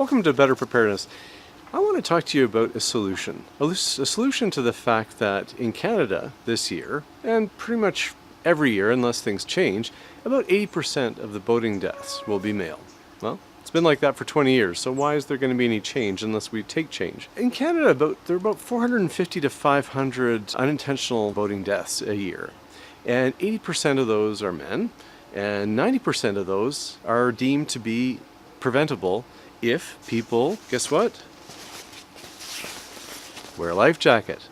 Welcome to Better Preparedness. I want to talk to you about a solution. A solution to the fact that in Canada this year, and pretty much every year unless things change, about 80% of the boating deaths will be male. Well, it's been like that for 20 years, so why is there going to be any change unless we take change? In Canada, there are about 450 to 500 unintentional boating deaths a year, and 80% of those are men, and 90% of those are deemed to be preventable if people, guess what? Wear a life jacket.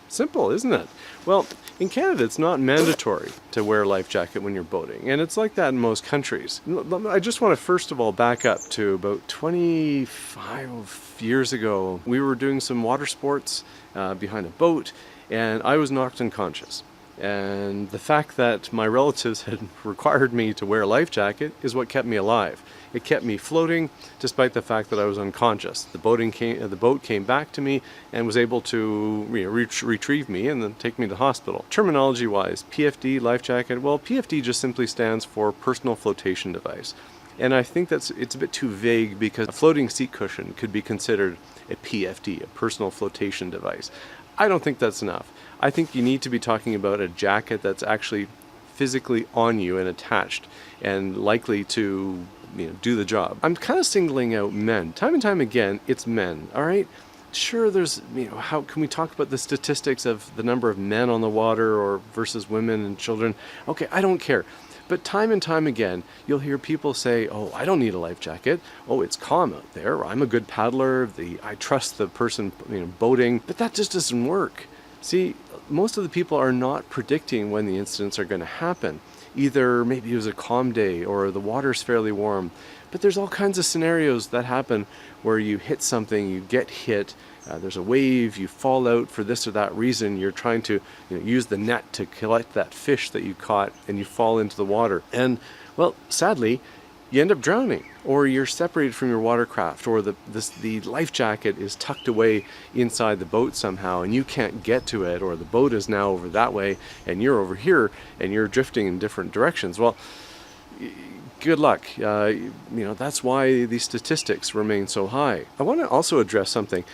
Simple, isn't it? Well, in Canada, it's not mandatory to wear a life jacket when you're boating, and it's like that in most countries. I just want to first of all back up to about 25 years ago. We were doing some water sports behind a boat, and I was knocked unconscious. And the fact that my relatives had required me to wear a life jacket is what kept me alive. It kept me floating despite the fact that I was unconscious. The boat came back to me and was able to retrieve me and then take me to the hospital. Terminology wise, PFD, life jacket, well, PFD just simply stands for personal flotation device. And I think it's a bit too vague because a floating seat cushion could be considered a PFD, a personal flotation device. I don't think that's enough. I think you need to be talking about a jacket that's actually physically on you and attached and likely to do the job. I'm kind of singling out men. Time and time again, it's men, all right? Sure, there's, how can we talk about the statistics of the number of men on the water or versus women and children? Okay, I don't care. But time and time again, you'll hear people say, oh, I don't need a life jacket. Oh, it's calm out there. Or, I'm a good paddler. I trust the person boating. But that just doesn't work. See, most of the people are not predicting when the incidents are going to happen. Either maybe it was a calm day or the water's fairly warm. But there's all kinds of scenarios that happen where you hit something, you get hit, there's a wave, you fall out for this or that reason. You're trying to use the net to collect that fish that you caught and you fall into the water. And, well, sadly, you end up drowning, or you're separated from your watercraft, or the life jacket is tucked away inside the boat somehow and you can't get to it, or the boat is now over that way and you're over here and you're drifting in different directions. Well, good luck. That's why these statistics remain so high. I want to also address something.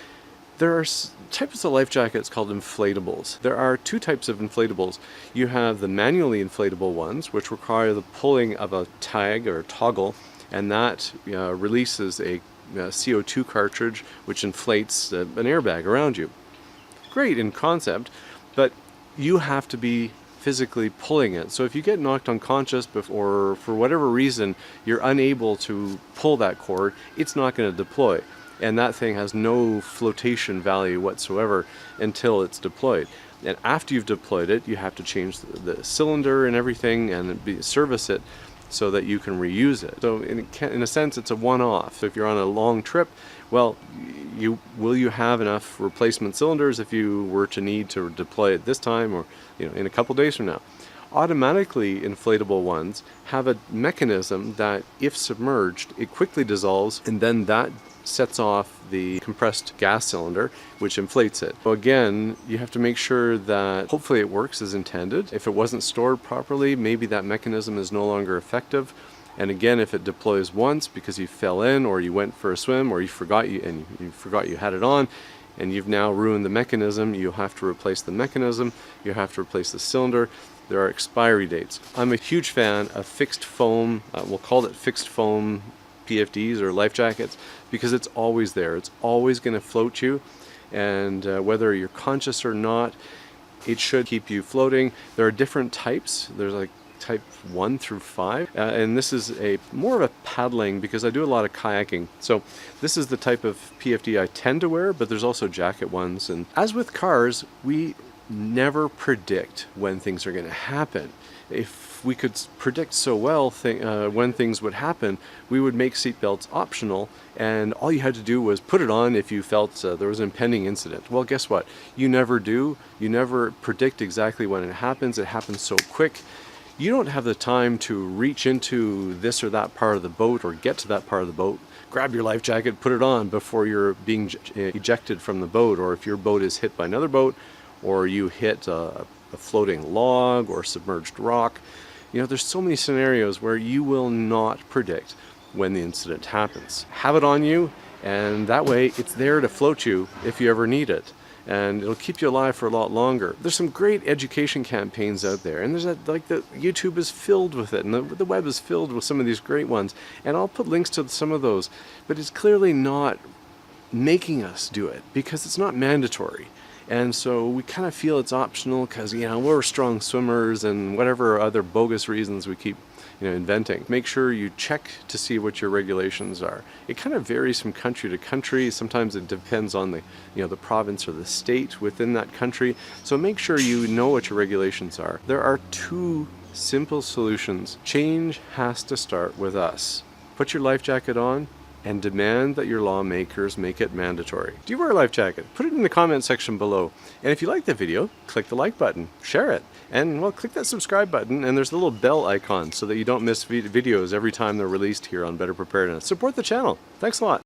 There are types of life jackets called inflatables. There are two types of inflatables. You have the manually inflatable ones, which require the pulling of a tag or a toggle, and that releases a CO2 cartridge, which inflates an airbag around you. Great in concept, but you have to be physically pulling it. So if you get knocked unconscious or for whatever reason you're unable to pull that cord, it's not going to deploy. And that thing has no flotation value whatsoever until it's deployed. And after you've deployed it, you have to change the cylinder and everything and service it so that you can reuse it. So in a sense, it's a one-off. So if you're on a long trip, well, will you have enough replacement cylinders if you were to need to deploy it this time or in a couple days from now? Automatically inflatable ones have a mechanism that if submerged, it quickly dissolves, and then that sets off the compressed gas cylinder, which inflates it. So again, you have to make sure that hopefully it works as intended. If it wasn't stored properly, maybe that mechanism is no longer effective. And again, if it deploys once because you fell in or you went for a swim or you forgot you had it on, and you've now ruined the mechanism, you'll have to replace the mechanism, you have to replace the cylinder. There are expiry dates. I'm a huge fan of fixed foam, we'll call it fixed foam PFDs or life jackets, because it's always there. It's always going to float you, and whether you're conscious or not, it should keep you floating. There are different types. There's like type 1 through 5, and this is more of a paddling because I do a lot of kayaking. So this is the type of PFD I tend to wear, but there's also jacket ones. And as with cars, we never predict when things are going to happen. If we could predict so well when things would happen, we would make seatbelts optional, and all you had to do was put it on if you felt there was an impending incident. Well, guess what? You never do. You never predict exactly when it happens. It happens so quick. You don't have the time to reach into this or that part of the boat or get to that part of the boat, grab your life jacket, put it on before you're being ejected from the boat, or if your boat is hit by another boat, or you hit a floating log or submerged rock. There's so many scenarios where you will not predict when the incident happens. Have it on you, and that way it's there to float you if you ever need it. And it'll keep you alive for a lot longer. There's some great education campaigns out there, and there's YouTube is filled with it, and the web is filled with some of these great ones. And I'll put links to some of those, but it's clearly not making us do it because it's not mandatory. And so we kind of feel it's optional because, we're strong swimmers and whatever other bogus reasons we keep inventing. Make sure you check to see what your regulations are. It kind of varies from country to country. Sometimes it depends on the province or the state within that country. So make sure you know what your regulations are. There are two simple solutions. Change has to start with us. Put your life jacket on and demand that your lawmakers make it mandatory. Do you wear a life jacket? Put it in the comment section below. And if you like the video, click the like button, share it, and click that subscribe button, and there's a little bell icon so that you don't miss videos every time they're released here on Better Preparedness. Support the channel. Thanks a lot.